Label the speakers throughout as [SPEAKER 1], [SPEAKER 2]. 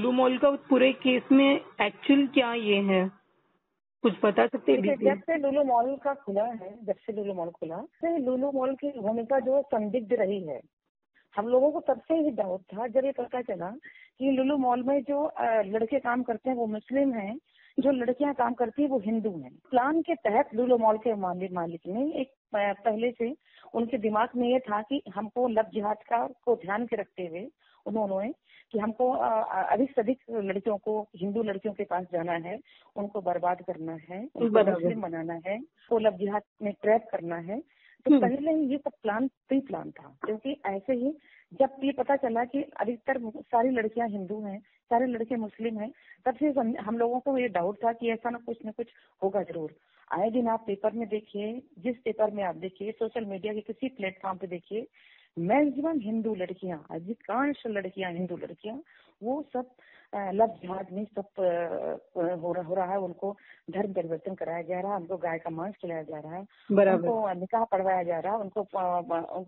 [SPEAKER 1] लुलु mall का पूरे case में एक्चुअल क्या ये है, कुछ बता सकते हैं?
[SPEAKER 2] देखिए, जब से लुलु मॉल खुला से लुलु मॉल की भूमिका जो संदिग्ध रही है, हम लोगों को तब से ही डाउट था जब ये पता चला कि लुलु मॉल में जो लड़के काम करते हैं वो मुस्लिम हैं, जो लड़कियां काम करती हैं वो हिंदू हैं। प्लान के तहत लुलु मॉल के मालिक ने एक पहले से उनके दिमाग में ये था कि हमको लव जिहाद का को ध्यान के रखते हुए उन्होंने कि हमको अधिक से अधिक लड़कियों को, हिंदू लड़कियों के पास जाना है, उनको बर्बाद करना है, उनको मुस्लिम बनाना है, वो लव जिहाद में ट्रैप करना है। तो पहले ही ये सब प्री प्लान था, क्योंकि ऐसे ही जब ये पता चला कि अधिकतर सारी लड़कियां हिंदू हैं, सारे लड़के मुस्लिम हैं, तब से हम लोगों को ये डाउट था कि ऐसा न कुछ होगा जरूर। आए दिन आप पेपर में देखिए, जिस पेपर में आप देखिए, सोशल मीडिया के किसी प्लेटफॉर्म पे देखिए, मैक्सिमम हिंदू लड़कियां, अधिकांश लड़कियां हिंदू लड़कियां, वो सब लव जिहाद में सब हो रहा है। उनको धर्म परिवर्तन कराया जा रहा है, उनको गाय का मांस खिलाया जा रहा है, उनको निकाह पढ़वाया जा रहा है, उनको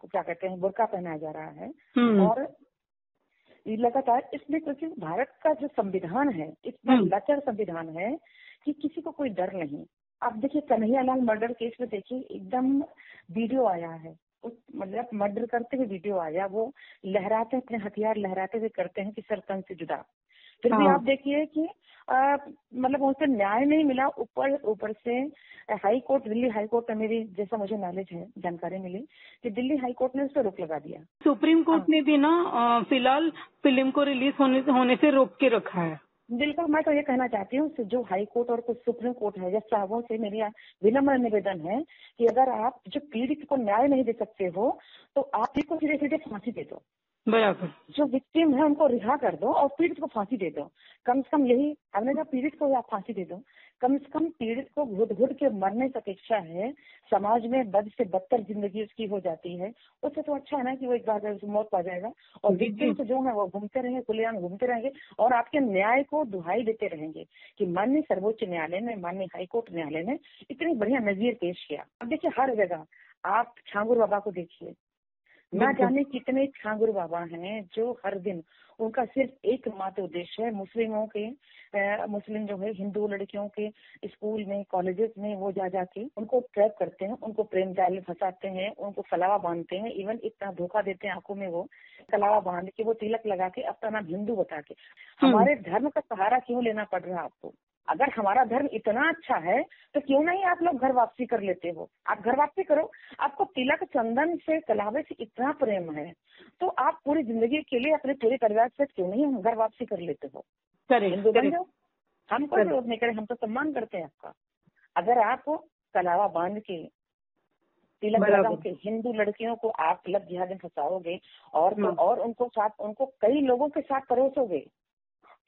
[SPEAKER 2] क्या कहते हैं, बुर्का पहनाया जा रहा है। और लगातार इसमें, क्योंकि भारत का जो संविधान है इतना लचर संविधान है कि किसी को कोई डर नहीं। आप देखिए, कन्हैयालाल मर्डर केस में देखिए, एकदम वीडियो आया है, उस मतलब मर्डर करते हुए वीडियो आया, वो लहराते, अपने हथियार लहराते हुए करते हैं कि सर तन से जुदा। फिर भी आप देखिए कि मतलब उनसे न्याय नहीं मिला। ऊपर से high court, Delhi high court में, मेरी जैसा मुझे नॉलेज है, जानकारी मिली कि दिल्ली हाई कोर्ट ने उस पर रोक लगा दिया।
[SPEAKER 1] सुप्रीम कोर्ट ने भी ना फिलहाल फिल्म को रिलीज होने से रोक के रखा है।
[SPEAKER 2] बिल्कुल, मैं तो ये कहना चाहती हूँ, जो हाई कोर्ट और कुछ सुप्रीम कोर्ट है, जब साहबों से मेरी विनम्र निवेदन है कि अगर आप जो पीड़ित को न्याय नहीं दे सकते हो तो आप इसको सीधे सीधे फांसी दे दो।
[SPEAKER 1] बराबर।
[SPEAKER 2] जो विक्टिम है उनको रिहा कर दो और पीड़ित को फांसी दे दो। कम से कम यही हमने कहा, पीड़ित को आप फांसी दे दो। कम से कम पीड़ित को घुट घुट के मरने से अपेक्षा है, समाज में बद से बदतर जिंदगी उसकी हो जाती है, उससे तो अच्छा है ना कि वो एक बार मौत पा जाएगा। और विक्टिम से जो है वो घूमते रहेंगे, खुलेआम घूमते रहेंगे और आपके न्याय को दुहाई देते रहेंगे कि माननीय सर्वोच्च न्यायालय ने, माननीय हाईकोर्ट न्यायालय ने इतनी बढ़िया नजीर पेश किया। अब देखिए, हर जगह आप छांगुर बाबा को देखिए, ना जाने कितने छांगुर बाबा हैं जो हर दिन, उनका सिर्फ एकमात्र उद्देश्य है मुस्लिम जो है हिंदू लड़कियों के स्कूल में, कॉलेजेस में वो जा जाके उनको ट्रैप करते हैं, उनको प्रेम जाल में फंसाते हैं, उनको कलावा बांधते हैं, इवन इतना धोखा देते हैं आंखों में, वो कलावा बांध के, वो तिलक लगा के, अपना नाम हिंदू बता के। हमारे धर्म का सहारा क्यों लेना पड़ रहा है आपको? अगर हमारा धर्म इतना अच्छा है तो क्यों नहीं आप लोग घर वापसी कर लेते हो? आप घर वापसी करो। आपको तिलक चंदन से, कलावे से इतना प्रेम है तो आप पूरी जिंदगी के लिए अपने पूरे परिवार से क्यों नहीं घर वापसी कर लेते हो? हिंदू बन जाओ। हम कोई विरोध नहीं करें, हम तो सम्मान करते हैं आपका। अगर आप कलावा बांध के, तिलक लगा के हिंदू लड़कियों को आप लव जिहाद में फंसाओगे और उनको कई लोगों के साथ परोसोगे,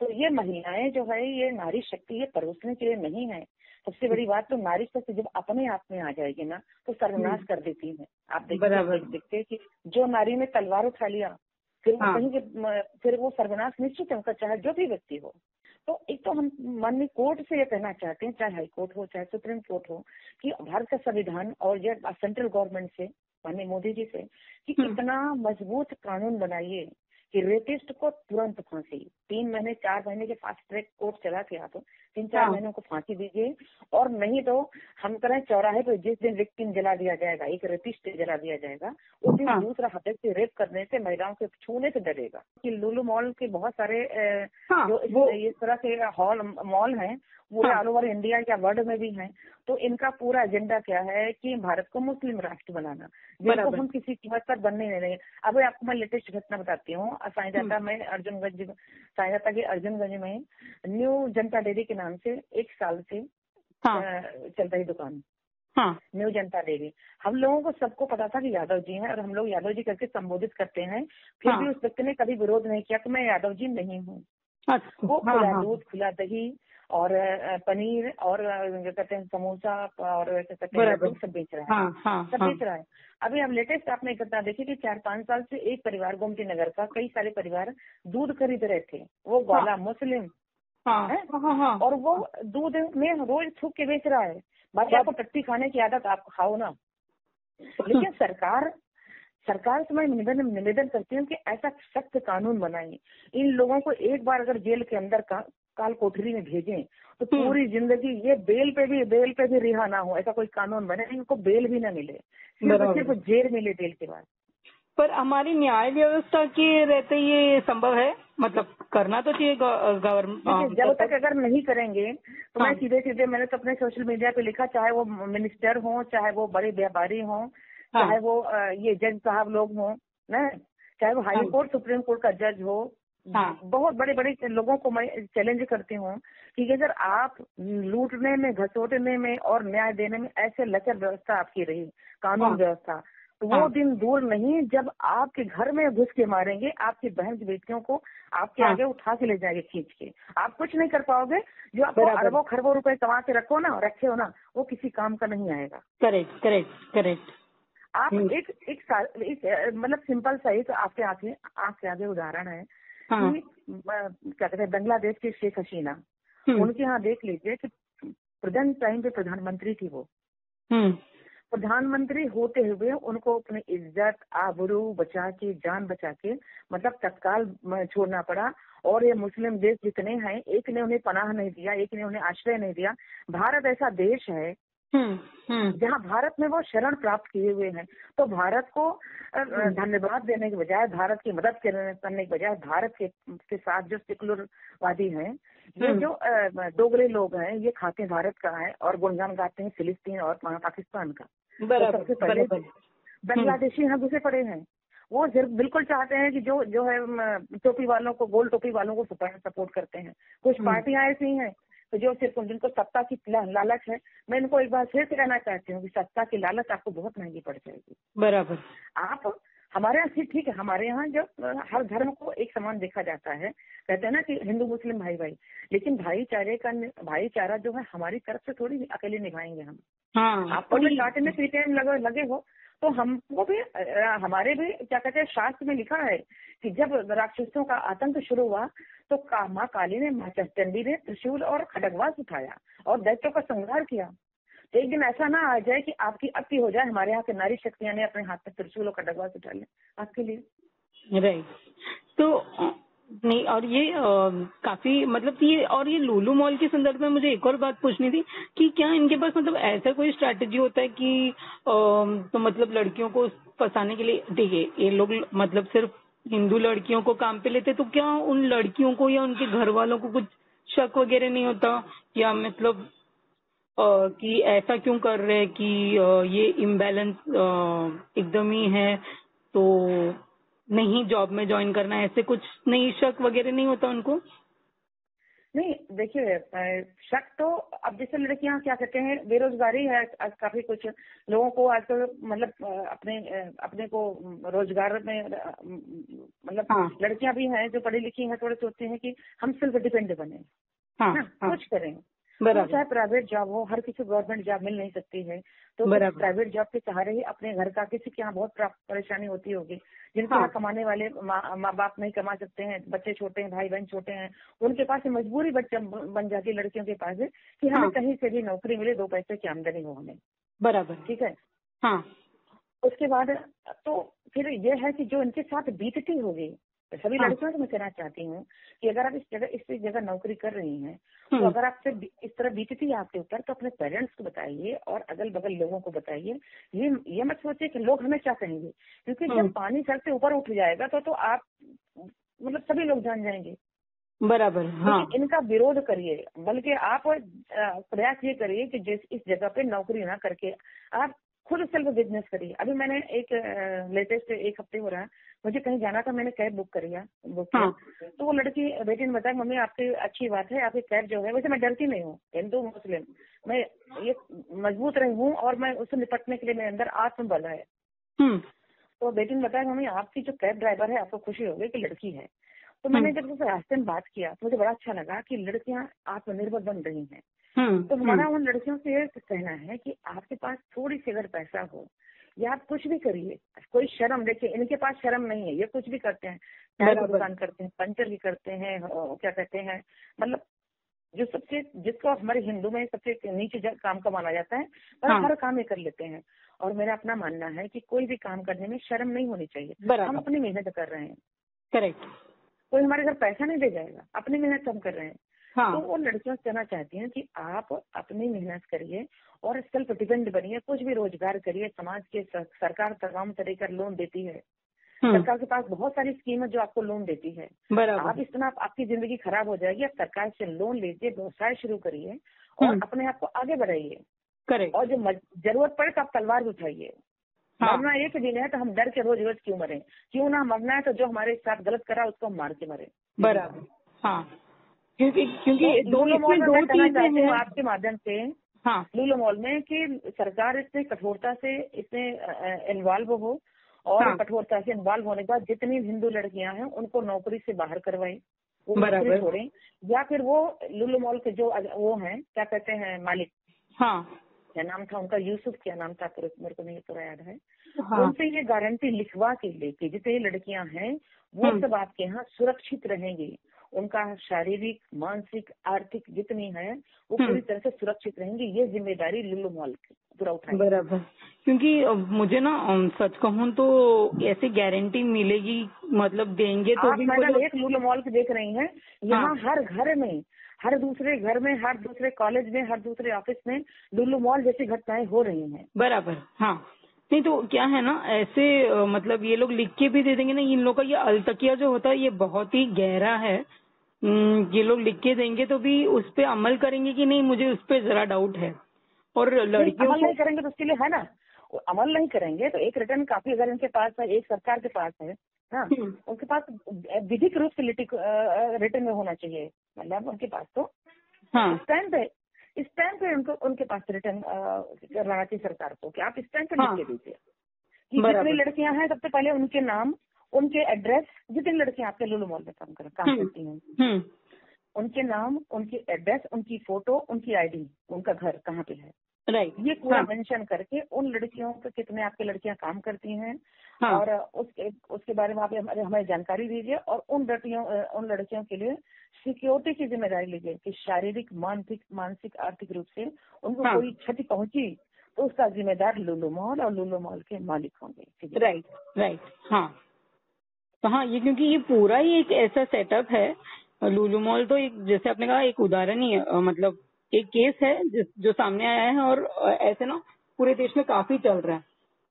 [SPEAKER 2] तो ये महिलाएं जो है, ये नारी शक्ति, ये परोसने के लिए नहीं है। सबसे बड़ी बात तो नारी शक्ति जब अपने आप में आ जाएगी ना तो सर्वनाश कर देती है। आप देखते कि जो नारी ने तलवार उठा लिया, फिर वो कहीं फिर वो सर्वनाश निश्चित है उनका, चाहे जो भी व्यक्ति हो। तो एक तो हम माननीय कोर्ट से ये कहना चाहते हैं, चाहे हाई कोर्ट हो चाहे सुप्रीम कोर्ट हो, कि भारत का संविधान और ये सेंट्रल गवर्नमेंट से, माननीय मोदी जी से, कि इतना मजबूत कानून बनाइए कि रेपिस्ट को तुरंत फांसी, 3 महीने 4 महीने के फास्ट ट्रैक कोर्ट चला के आप 3-4 महीनों को फांसी दीजिए। और नहीं तो हम करें चौराहे पे जिस दिन विक्टिम जला दिया जाएगा, एक रेपिस्ट जला दिया जाएगा, उस दिन दूसरा हत्या से रेप करने से, महिलाओं के छूने से डरेगा। कि लुलु मॉल के बहुत सारे जो इस तरह के मॉल हैं पूरे ऑल ओवर इंडिया या वर्ल्ड में भी हैं। तो इनका पूरा एजेंडा क्या है कि भारत को मुस्लिम राष्ट्र बनाना, जिसको हम किसी कीमत पर बनने नहीं देंगे। अब आपको मैं लेटेस्ट घटना बताती हूँ। साईजाता के अर्जुनगंज में न्यू जनता डेयरी के नाम से 1 साल से चल रही दुकान, न्यू जनता डेयरी। हम लोगों को सबको पता था कि यादव जी हैं और हम लोग यादव जी करके संबोधित करते हैं, फिर भी उस व्यक्ति ने कभी विरोध नहीं किया कि मैं यादव जी नहीं हूँ। वो खुला दूध, खुला दही और पनीर और कहते हैं समोसा और कहते हैं सब बेच रहा है, सब बेच रहा है। अभी हम लेटेस्ट आपने एक घटना देखी कि 4-5 साल से एक परिवार, गोमती नगर का कई सारे परिवार दूध खरीद रहे थे, वो ग्वाला मुस्लिम है और वो दूध में रोज थूक के बेच रहा है। बाकी आपको टट्टी खाने की आदत, आप खाओ ना। लेकिन सरकार से मैं निवेदन करती हूँ कि ऐसा सख्त कानून बनाए, इन लोगों को एक बार अगर जेल के अंदर काल कोठरी में भेजें तो पूरी जिंदगी ये बेल पे भी रिहा ना हो, ऐसा कोई कानून बने, इनको बेल भी ना मिले, सिर्फ जेल मिले बेल के बाद।
[SPEAKER 1] पर हमारी न्याय व्यवस्था के रहते ये संभव है, मतलब करना तो चाहिए गवर्नमेंट।
[SPEAKER 2] जब तक अगर नहीं करेंगे तो मैं सीधे मैंने तो अपने सोशल मीडिया पे लिखा, चाहे वो मिनिस्टर हो, चाहे वो बड़े व्यापारी हो, चाहे वो ये जज साहब लोग हों ना, चाहे वो हाई कोर्ट सुप्रीम कोर्ट का जज हो, बहुत बड़े बड़े लोगों को मैं चैलेंज करती हूँ कि अगर आप लूटने में, घसोटने में और न्याय देने में ऐसे लचर व्यवस्था आपकी रही, कानून व्यवस्था, तो वो दिन दूर नहीं जब आपके घर में घुस के मारेंगे, आपकी बहन की बेटियों को आपके आगे उठा के ले जाएंगे खींच के, आप कुछ नहीं कर पाओगे। जो आपको अरबों खरबों रुपए कमा के रखे हो ना, वो किसी काम का नहीं आएगा।
[SPEAKER 1] करेक्ट।
[SPEAKER 2] आप एक मतलब सिंपल सा एक आपके आगे उदाहरण है कि क्या कहते हैं, बांग्लादेश की शेख हसीना, उनके यहाँ देख लीजिए कि प्रेजेंट टाइम पे प्रधानमंत्री थी वो, प्रधानमंत्री होते हुए उनको अपनी इज्जत आबरू बचा के, जान बचा के, मतलब तत्काल छोड़ना पड़ा। और ये मुस्लिम देश जितने हैं, एक ने उन्हें पनाह नहीं दिया, एक ने उन्हें आश्रय नहीं दिया। भारत ऐसा देश है जहाँ भारत में वो शरण प्राप्त किए हुए हैं। तो भारत को धन्यवाद देने के बजाय, भारत की मदद करने के बजाय, भारत के साथ जो सेकुलरवादी हैं, ये जो दोगले लोग हैं, ये खाते हैं भारत का है और गुणगान गाते हैं फिलिस्तीन और पाकिस्तान का। तो सबसे पहले बांग्लादेशी यहाँ घुसे पड़े हैं। वो बिल्कुल चाहते हैं कि जो है टोपी वालों को, गोल टोपी वालों को सपोर्ट करते हैं। कुछ पार्टियां ऐसी हैं तो जो सिर्फ जिनको सत्ता की लालच है। मैं इनको एक बार फिर से कहना चाहती हूँ कि सत्ता की लालच आपको बहुत महंगी पड़ जाएगी।
[SPEAKER 1] बराबर।
[SPEAKER 2] आप हमारे यहाँ ठीक है, हमारे यहाँ जब हर धर्म को एक समान देखा जाता है, कहते हैं ना कि हिंदू मुस्लिम भाई भाई, लेकिन भाईचारा जो है हमारी तरफ से थोड़ी अकेले निभाएंगे हम। आपको भी काटने पीटने लगे हो तो हमको भी, हमारे भी क्या कहते हैं, शास्त्र में लिखा है कि जब राक्षसों का आतंक शुरू हुआ तो माँ काली ने, माँ चंडी ने त्रिशूल और खड्गवास उठाया और दैत्यों का संहार किया। तो एक दिन ऐसा ना आ जाए कि आपकी अति हो जाए, हमारे यहाँ के नारी शक्तियां ने अपने हाथ में त्रिशूल और खड्गवास उठा ले आपके लिए।
[SPEAKER 1] राइट। तो नहीं, और ये काफी मतलब ये लुलु मॉल के संदर्भ में मुझे एक और बात पूछनी थी कि क्या इनके पास मतलब ऐसा कोई स्ट्रैटेजी होता है कि तो मतलब लड़कियों को फंसाने के लिए, देखिए ये लोग मतलब सिर्फ हिंदू लड़कियों को काम पे लेते, तो क्या उन लड़कियों को या उनके घर वालों को कुछ शक वगैरह नहीं होता, या मतलब कि ऐसा क्यों कर रहे हैं कि ये इम्बैलेंस एकदम ही है तो नहीं जॉब में ज्वाइन करना है, ऐसे कुछ नहीं, शक वगैरह नहीं होता उनको?
[SPEAKER 2] नहीं, देखिए शक तो, अब जैसे लड़कियां क्या कहते हैं, बेरोजगारी है काफी, कुछ लोगों को आजकल मतलब अपने को रोजगार में मतलब लड़कियां भी हैं जो पढ़ी लिखी हैं, थोड़े सोचते हैं कि हम सेल्फ डिपेंड बने, कुछ करें। तो चाहे प्राइवेट जॉब हो, हर किसी गवर्नमेंट जॉब मिल नहीं सकती है, तो प्राइवेट जॉब के सहारे ही अपने घर का, किसी के यहाँ बहुत परेशानी होती होगी, जिनके यहाँ कमाने वाले माँ बाप नहीं कमा सकते हैं, बच्चे छोटे हैं, भाई बहन छोटे हैं, उनके पास मजबूरी बन जाती है लड़कियों के पास कि हमें कहीं से भी नौकरी मिले, 2 पैसे की आमदनी हो हमें।
[SPEAKER 1] बराबर।
[SPEAKER 2] ठीक है। उसके बाद तो फिर ये है कि जो इनके साथ बीतती होगी, सभी लड़कियों से मैं कहना चाहती हूँ कि अगर आप इस जगह नौकरी कर रही हैं, तो अगर आपसे इस तरह बीतती है आपके ऊपर, तो अपने पेरेंट्स को बताइए और अगल बगल लोगों को बताइए। ये मत सोचिए कि लोग हमें क्या कहेंगे, क्योंकि जब पानी सर से ऊपर उठ जाएगा तो आप मतलब सभी लोग जान जाएंगे।
[SPEAKER 1] बराबर।
[SPEAKER 2] लेकिन इनका विरोध करिए, बल्कि आप प्रयास ये करिए कि इस जगह पे नौकरी ना करके आप खुद सेल्फ बिजनेस करिए। अभी मैंने एक लेटेस्ट 1 हफ्ते हो रहा है, मुझे कहीं जाना था, मैंने कैब बुक किया। तो वो लड़की बेटी ने बताया, मम्मी आपकी अच्छी बात है, आपकी कैब जो है, वैसे मैं डरती नहीं हूँ, हिंदू मुस्लिम मैं ये मजबूत रही हूँ और मैं उससे निपटने के लिए मेरे अंदर आत्मबल है। तो बेटी ने बताया, मम्मी आपकी जो कैब ड्राइवर है, आपको खुशी होगी कि लड़की है। तो मैंने जब उससे रास्ते में बात किया तो मुझे बड़ा अच्छा लगा कि लड़कियां आत्मनिर्भर बन रही हैं। तो हमारा उन लड़कियों से ये कहना है कि आपके पास थोड़ी सी अगर पैसा हो, या आप कुछ भी करिए, कोई शर्म, देखिए इनके पास शर्म नहीं है, ये कुछ भी करते हैं, चाय की दुकान करते हैं, पंचर भी करते हैं, क्या कहते हैं, मतलब जो सबसे, जिसको हमारे हिंदू में सबसे नीचे काम का माना जाता है, पर
[SPEAKER 1] हाँ।
[SPEAKER 2] हर काम ये कर लेते हैं। और मेरा अपना मानना है कि कोई भी काम करने में शर्म नहीं होनी चाहिए।
[SPEAKER 1] बराबर।
[SPEAKER 2] हम अपनी मेहनत कर रहे हैं,
[SPEAKER 1] करेक्ट।
[SPEAKER 2] कोई हमारे घर पैसा नहीं दे जाएगा, अपनी मेहनत हम कर रहे हैं।
[SPEAKER 1] हाँ।
[SPEAKER 2] तो वो लड़कियों से कहना चाहती हैं कि आप अपनी मेहनत करिए और सेल्फ डिपेंड बनिए, कुछ भी रोजगार करिए। समाज के सरकार तमाम तरह का लोन देती है, सरकार के पास बहुत सारी स्कीम है जो आपको लोन देती है।
[SPEAKER 1] बराबर।
[SPEAKER 2] आप इतना आपकी जिंदगी खराब हो जाएगी, आप सरकार से लोन लीजिए, व्यवसाय शुरू करिए और अपने आप को आगे बढ़ाइए।
[SPEAKER 1] करेक्ट।
[SPEAKER 2] और जो जरूरत पड़े तो आप तलवार भी उठाइए।
[SPEAKER 1] हाँ।
[SPEAKER 2] मरना एक दिन है तो हम डर के रोज रोज क्यों मरे? क्यों ना मरना है तो जो हमारे साथ गलत करा उसको हम मार के मरे।
[SPEAKER 1] बराबर। हाँ, क्योंकि
[SPEAKER 2] तो
[SPEAKER 1] दो
[SPEAKER 2] लूलो मॉल
[SPEAKER 1] इसमें
[SPEAKER 2] में
[SPEAKER 1] दो
[SPEAKER 2] मैं कहना
[SPEAKER 1] चीजें
[SPEAKER 2] चाहती हूँ
[SPEAKER 1] हैं।
[SPEAKER 2] आपके माध्यम से,
[SPEAKER 1] हाँ।
[SPEAKER 2] लूलो मॉल में, कि सरकार इतनी कठोरता से इतने इन्वॉल्व हो और
[SPEAKER 1] हाँ।
[SPEAKER 2] कठोरता से इन्वॉल्व होने के बाद जितनी हिंदू लड़कियां हैं उनको नौकरी से बाहर करवाए, वो नौकरी
[SPEAKER 1] बराबर।
[SPEAKER 2] छोड़ें, या फिर वो लूलो मॉल के जो वो हैं, क्या कहते हैं, मालिक,
[SPEAKER 1] हाँ।
[SPEAKER 2] क्या नाम था उनका, यूसुफ क्या नाम था, मेरे को नहीं पूरा याद है,
[SPEAKER 1] हाँ।
[SPEAKER 2] उनसे ये गारंटी लिखवा के लेके जितनी लड़कियां हैं वो सब आपके यहाँ सुरक्षित रहेंगी। उनका शारीरिक, मानसिक, आर्थिक जितनी है वो पूरी तरह से सुरक्षित रहेंगी। ये जिम्मेदारी लुल्लू मॉल की पूरा उठाएगी।
[SPEAKER 1] बराबर। क्योंकि मुझे ना सच कहूँ तो ऐसी गारंटी मिलेगी, मतलब देंगे तो
[SPEAKER 2] आप
[SPEAKER 1] भी
[SPEAKER 2] मैडम एक लुल्लू मॉल की देख रही हैं, यहाँ
[SPEAKER 1] हाँ।
[SPEAKER 2] हर घर में, हर दूसरे घर में, हर दूसरे कॉलेज में, हर दूसरे ऑफिस में लुल्लू मॉल जैसी घटनाएं हो रही हैं।
[SPEAKER 1] बराबर। हाँ। नहीं तो क्या है ना, ऐसे मतलब ये लोग लिख के भी दे देंगे ना, इन लोग का ये अलतकिया जो होता है ये बहुत ही गहरा है। ये लोग लिख के देंगे तो भी उस पे अमल करेंगे कि नहीं, मुझे उस पे जरा डाउट है। और लड़कियों
[SPEAKER 2] अमल
[SPEAKER 1] को
[SPEAKER 2] नहीं करेंगे तो उसके लिए है ना, वो अमल नहीं करेंगे तो एक रिटर्न कॉपी अगर इनके पास है, एक सरकार के पास है, हाँ, उनके पास विधिक रूप से रिटर्न में होना चाहिए, मतलब उनके पास तो
[SPEAKER 1] हाँ।
[SPEAKER 2] इस टाइम पे उनको उनके पास रिटर्न करना चाहिए सरकार को, कि आप इस टाइम पे लिख के दीजिए कि जितनी लड़कियां हैं सबसे पहले उनके नाम, उनके एड्रेस, जितनी लड़कियां आपके लुलु मॉल में काम करती हैं, उनके नाम, उनकी एड्रेस, उनकी फोटो, उनकी आईडी, उनका घर कहाँ पे है,
[SPEAKER 1] राइट,
[SPEAKER 2] ये पूरा मेंशन करके उन लड़कियों पे कितने आपकी लड़कियां काम करती हैं, और उसके बारे में आप हमें जानकारी दीजिए। और उन लड़कियों के लिए सिक्योरिटी की जिम्मेदारी लीजिए कि शारीरिक, मानसिक आर्थिक रूप से उनको कोई क्षति पहुंची तो उसका जिम्मेदार लुलु मॉल और लुलु मॉल के मालिक होंगे।
[SPEAKER 1] राइट। हाँ। तो हाँ, ये क्योंकि ये पूरा ही एक ऐसा सेटअप है। लुलु मॉल तो एक, जैसे आपने कहा, एक उदाहरण ही है, मतलब एक केस है जो सामने आया है, और ऐसे ना पूरे देश में काफी चल रहा है।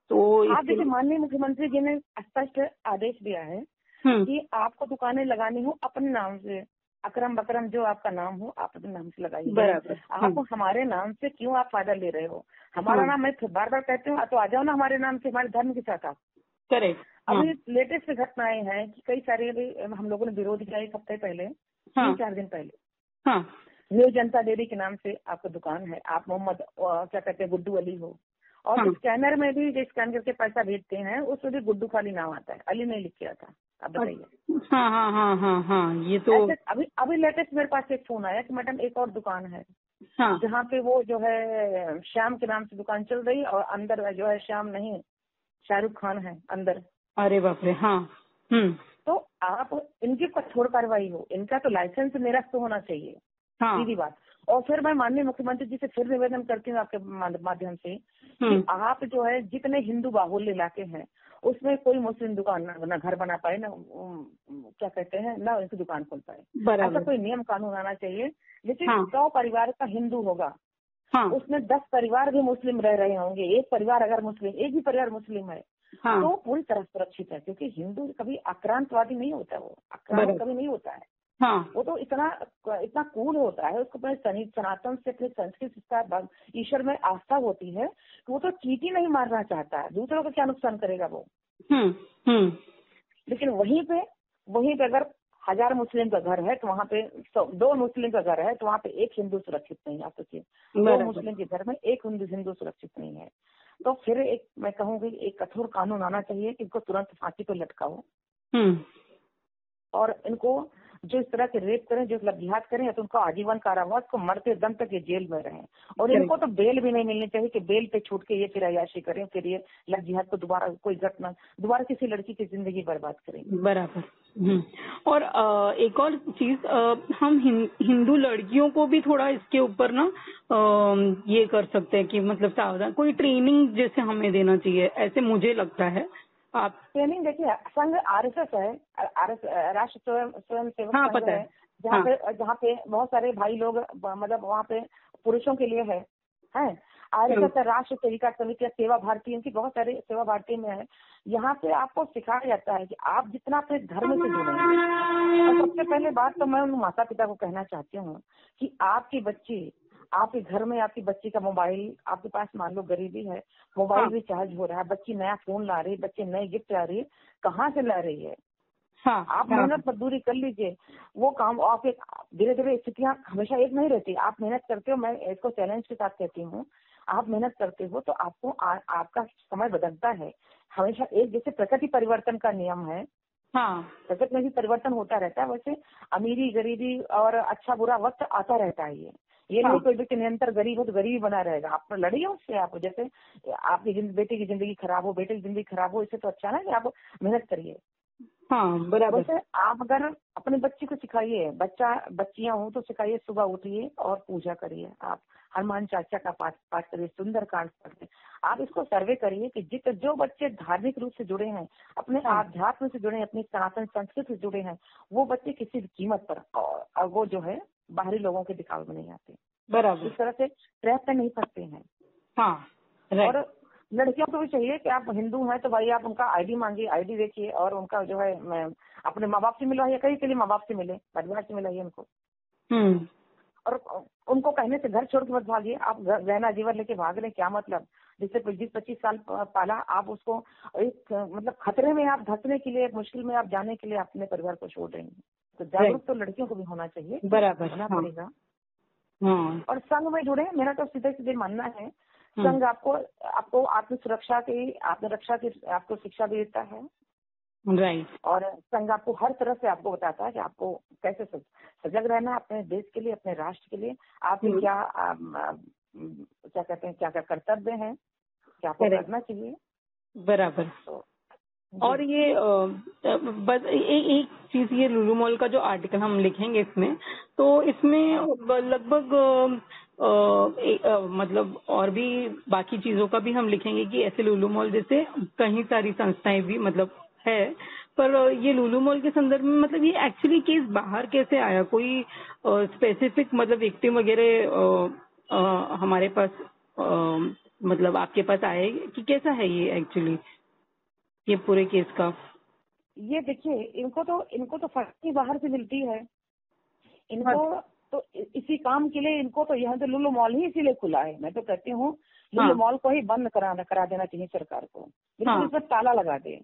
[SPEAKER 1] तो
[SPEAKER 2] आप देखिए, माननीय मुख्यमंत्री जी ने स्पष्ट आदेश दिया है कि आपको दुकानें लगानी हो अपने नाम से, अकरम बकरम जो आपका नाम हो आप अपने नाम से लगाइए।
[SPEAKER 1] बराबर।
[SPEAKER 2] आप हमारे नाम से क्यों आप फायदा ले रहे हो? हमारा नाम, मैं बार बार कहती हूँ, तो आ जाओ ना हमारे नाम से, हमारे धर्म के साथ आप।
[SPEAKER 1] करेक्ट।
[SPEAKER 2] अभी लेटेस्ट घटनाएं हैं कि कई सारे हम लोगों ने विरोध किया एक हफ्ते पहले, 3-4 दिन पहले। न्यू जनता डेयरी के नाम से आपका दुकान है, आप मोहम्मद क्या कहते हैं, गुड्डू अली हो, और स्कैनर में भी जो स्कैन करके पैसा भेजते हैं उसमें भी गुड्डू खाली नाम आता है, अली नहीं लिख के आता। आप बताइए।
[SPEAKER 1] हाँ, ये तो
[SPEAKER 2] अभी लेटेस्ट मेरे पास एक फोन आया कि मैडम एक और दुकान है जहाँ पे वो जो है श्याम के नाम से दुकान चल रही है, और अंदर जो है श्याम नहीं, शाहरुख खान है अंदर।
[SPEAKER 1] अरे बाप रे।
[SPEAKER 2] तो आप इनकी कठोर कार्रवाई हो, इनका तो लाइसेंस निरस्त होना चाहिए, सीधी बात। और फिर मैं माननीय मुख्यमंत्री जी से फिर निवेदन करती हूँ आपके माध्यम से कि आप जो है जितने हिंदू बाहुल्य इलाके हैं उसमें कोई मुस्लिम दुकान ना घर बना पाए, ना क्या कहते हैं, ना उनकी दुकान खोल पाए। ऐसा कोई नियम कानून आना चाहिए। लेकिन 100 परिवार का हिंदू होगा, उसमें 10 परिवार भी मुस्लिम रह रहे होंगे, एक भी परिवार मुस्लिम है, तो पूरी तरह सुरक्षित है। क्योंकि हिंदू कभी आक्रांतवादी नहीं होता, वो आक्रांत कभी नहीं होता है। वो तो इतना कूल होता है, उसको अपने सनातन से, अपने संस्कृत, ईश्वर में आस्था होती है कि वो तो चींटी नहीं मारना चाहता है, दूसरों को क्या नुकसान करेगा वो। लेकिन वहीं पे अगर 1000 मुस्लिम का घर है तो वहाँ पे 2 मुस्लिम का घर है तो वहाँ पे एक हिंदू सुरक्षित नहीं है। आप सोचिए, 2 मुस्लिम के घर में एक हिंदू सुरक्षित नहीं है। तो फिर मैं कहूँगी एक कठोर कानून आना चाहिए कि इनको तुरंत फांसी पर लटकाओ, और इनको जो इस तरह के रेप करें, जो लव जिहाद करें, तो उनको आजीवन कारावास, को मरते दम तक ये जेल में रहें। और इनको तो बेल भी नहीं मिलनी चाहिए कि बेल पे छूट के ये फिर अय्याशी करें, फिर ये लव जिहाद को दोबारा कोई घटना, दोबारा किसी लड़की की जिंदगी बर्बाद करेंगे।
[SPEAKER 1] बराबर। और एक और चीज, हम हिंदू लड़कियों को भी थोड़ा इसके ऊपर ना ये कर सकते हैं कि मतलब सावधान, कोई ट्रेनिंग जैसे हमें देना चाहिए, ऐसे मुझे लगता है। आप
[SPEAKER 2] ट्रेनिंग देखिए, संघ आरएसएस है, राष्ट्र स्वयं सेवक
[SPEAKER 1] हाँ,
[SPEAKER 2] संघ
[SPEAKER 1] पता
[SPEAKER 2] है,
[SPEAKER 1] है। हाँ,
[SPEAKER 2] जहाँ पे बहुत सारे भाई लोग, मतलब वहाँ पे पुरुषों के लिए है। आरएसएस है, राष्ट्र सेविका समिति, सेवा भारती, इनकी बहुत सारे सेवा भारती में है। यहाँ पे आपको सिखाया जाता है कि आप जितना अपने धर्म से जुड़ेंगे, और सबसे पहले बात तो मैं उन माता पिता को कहना चाहती हूँ कि आपके बच्चे, आपके घर में आपकी बच्ची का मोबाइल, आपके पास मान लो गरीबी है, मोबाइल
[SPEAKER 1] हाँ,
[SPEAKER 2] रिचार्ज हो रहा है, बच्ची नया फोन ला रही है, बच्चे नए गिफ्ट ला रही है, कहाँ से ला रही है?
[SPEAKER 1] हाँ,
[SPEAKER 2] आप
[SPEAKER 1] हाँ,
[SPEAKER 2] मेहनत मजदूरी कर लीजिए, वो काम आप एक धीरे धीरे, स्थितियाँ हमेशा एक नहीं रहती, आप मेहनत करते हो, मैं इसको चैलेंज के साथ कहती हूँ, आप मेहनत करते हो तो आपको आपका समय बदलता है। हमेशा एक जैसे प्रकृति परिवर्तन का नियम है,
[SPEAKER 1] हाँ,
[SPEAKER 2] प्रकृति में भी परिवर्तन होता रहता है, वैसे अमीरी गरीबी और अच्छा बुरा वक्त आता रहता है। ये
[SPEAKER 1] हाँ,
[SPEAKER 2] नहीं कोई व्यक्ति निरंतर गरीब हो तो गरीबी बना रहेगा, आप लड़िए उससे। आप जैसे आपकी बेटे की जिंदगी खराब हो, बेटे की जिंदगी खराब हो, इससे तो अच्छा ना कि आप मेहनत करिए।
[SPEAKER 1] हाँ, बराबर।
[SPEAKER 2] वैसे आप अगर अपने बच्चे को सिखाइए, बच्चियां हो तो सिखाइए, सुबह उठिए और पूजा करिए, आप हनुमान चाचा का पाठ करिए, सुंदर कांड पढ़िए। आप इसको सर्वे करिए कि जो बच्चे धार्मिक रूप से जुड़े हैं, अपने
[SPEAKER 1] हाँ,
[SPEAKER 2] आध्यात्म से जुड़े हैं, अपनी सनातन संस्कृति से जुड़े हैं, वो बच्चे किसी भी कीमत पर और वो जो है बाहरी लोगों के दिखावे में नहीं आते,
[SPEAKER 1] बराबर।
[SPEAKER 2] इस तरह से ट्रैप पे नहीं फंसते हैं।
[SPEAKER 1] हाँ, राइट।
[SPEAKER 2] और लड़कियों को भी चाहिए कि आप हिंदू हैं तो भाई आप उनका आईडी मांगिए, आईडी देखिए, और उनका जो है अपने माँ बाप से मिलवाइए, कहीं के लिए माँ बाप से मिले, परिवार से मिलाइए उनको।
[SPEAKER 1] हम्म।
[SPEAKER 2] और उनको कहने से घर छोड़ के मत भागिए, आप गहना जीवन लेके भाग रहे, क्या मतलब? जिससे 25 साल पाला, आप उसको एक मतलब खतरे में आप धंसने के लिए, मुश्किल में आप जाने के लिए अपने परिवार को छोड़ रहे हैं। तो जागरूक तो लड़कियों को भी होना चाहिए,
[SPEAKER 1] बराबर।
[SPEAKER 2] होना
[SPEAKER 1] हाँ,
[SPEAKER 2] पड़ेगा।
[SPEAKER 1] हाँ,
[SPEAKER 2] और संघ में जुड़े, मेरा तो सीधे सीधे मानना है, संघ आपको आत्मरक्षा की आपको शिक्षा भी देता है।
[SPEAKER 1] राइट।
[SPEAKER 2] और संघ आपको हर तरह से आपको बताता है कि आपको कैसे सजग रहना है अपने देश के लिए, अपने राष्ट्र के लिए, आपके क्या कहते हैं, क्या क्या कर्तव्य हैं, क्या आपको करना चाहिए।
[SPEAKER 1] बराबर।
[SPEAKER 2] तो
[SPEAKER 1] और ये बस एक चीज, ये लुलु मॉल का जो आर्टिकल हम लिखेंगे इसमें, तो इसमें लगभग मतलब और भी बाकी चीजों का भी हम लिखेंगे कि ऐसे लुलु मॉल जैसे कई सारी संस्थाएं भी मतलब है, पर ये लुलु मॉल के संदर्भ में मतलब ये एक्चुअली केस बाहर कैसे आया, कोई स्पेसिफिक मतलब विक्टिम वगैरह हमारे पास मतलब आपके पास आए कि कैसा है ये एक्चुअली, ये पूरे केस का?
[SPEAKER 2] ये देखिए, इनको तो फंसी बाहर से मिलती है, इनको तो इसी काम के लिए, इनको तो यहाँ तो लुलु मॉल ही इसीलिए खुला है। मैं तो कहती हूँ लुलु मॉल को ही बंद करा देना चाहिए सरकार को, बिल्कुल इस पर ताला लगा दे।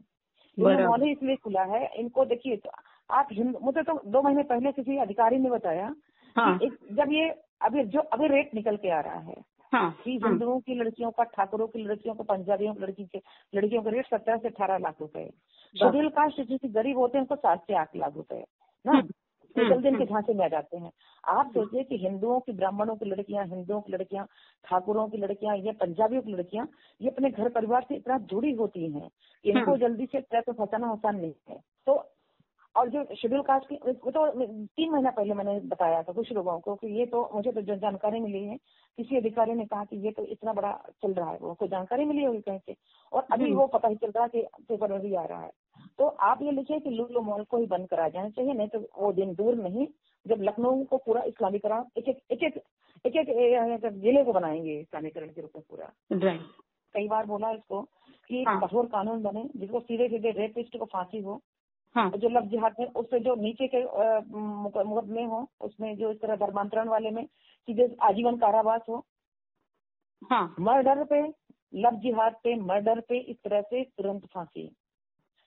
[SPEAKER 2] लुलु मॉल ही इसलिए खुला है। इनको देखिए, तो आप मुझे तो 2 महीने पहले किसी अधिकारी ने बताया कि जब ये अभी रेट निकल के आ रहा है कि हिंदुओं की लड़कियों का, ठाकुरों की लड़कियों का, पंजाबियों की लड़कियों का रेट 17 से 18 लाख रुपए, शेड्यूल कास्ट जो गरीब होते हैं उनको 7 से 8 लाख रुपए ना, जल्दी इनके झांसे में आ जाते हैं। आप सोचिए कि हिंदुओं की, ब्राह्मणों की लड़कियां, हिंदुओं की लड़कियां, ठाकुरों की लड़कियां, ये पंजाबियों की लड़कियां, ये अपने घर परिवार से इतना जुड़ी होती हैं, इनको जल्दी से ट्रैप में फंसाना आसान नहीं है। तो और जो शेड्यूल कास्ट की, वो तो 3 महीना पहले मैंने बताया था कुछ लोगों को कि ये तो, मुझे तो जो जानकारी मिली है, किसी अधिकारी ने कहा कि ये तो इतना बड़ा चल रहा है, वो को जानकारी मिली होगी कहीं से, और अभी वो पता ही चल रहा है कि पेपर में भी आ रहा है। तो आप ये लिखिए कि लुलु मॉल को ही बंद करा जाना चाहिए, नहीं तो वो दिन दूर नहीं जब लखनऊ को पूरा इस्लामीकरण, एक जिले को बनाएंगे इस्लामीकरण के रूप में पूरा। कई बार बोला इसको कि कठोर कानून बने जिसको सीधे सीधे रेपिस्ट को फांसी हो, जो लव जिहाद में उससे जो नीचे के मुकदमे हो, उसमें जो इस तरह धर्मांतरण वाले में सीधे आजीवन कारावास हो। मर्डर पे, लव जिहाद पे, मर्डर पे इस तरह से तुरंत फांसी।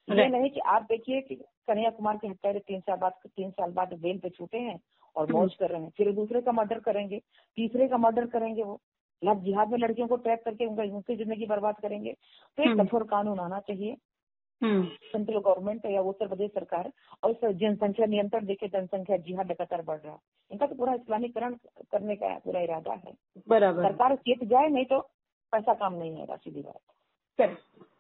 [SPEAKER 2] ये नहीं कि आप देखिए कि कन्हैया कुमार के हत्यारे 3 साल बाद बेल पे छूटे हैं और मौज कर रहे हैं, फिर दूसरे का मर्डर करेंगे, तीसरे का मर्डर करेंगे, वो लव जिहाद में लड़कियों को ट्रैप करके उनकी जिंदगी बर्बाद करेंगे। तो एक कठोर कानून आना चाहिए सेंट्रल गवर्नमेंट या उत्तर प्रदेश सरकार और इस जनसंख्या नियंत्रण देखे जनसंख्या जिहाद लगातार बढ़ रहा है। इनका तो पूरा इस्लामीकरण करने का पूरा इरादा है।
[SPEAKER 1] बराबर।
[SPEAKER 2] सरकार चेत जाए, नहीं तो पैसा काम नहीं आएगा, सीधी बात।
[SPEAKER 1] करेक्ट।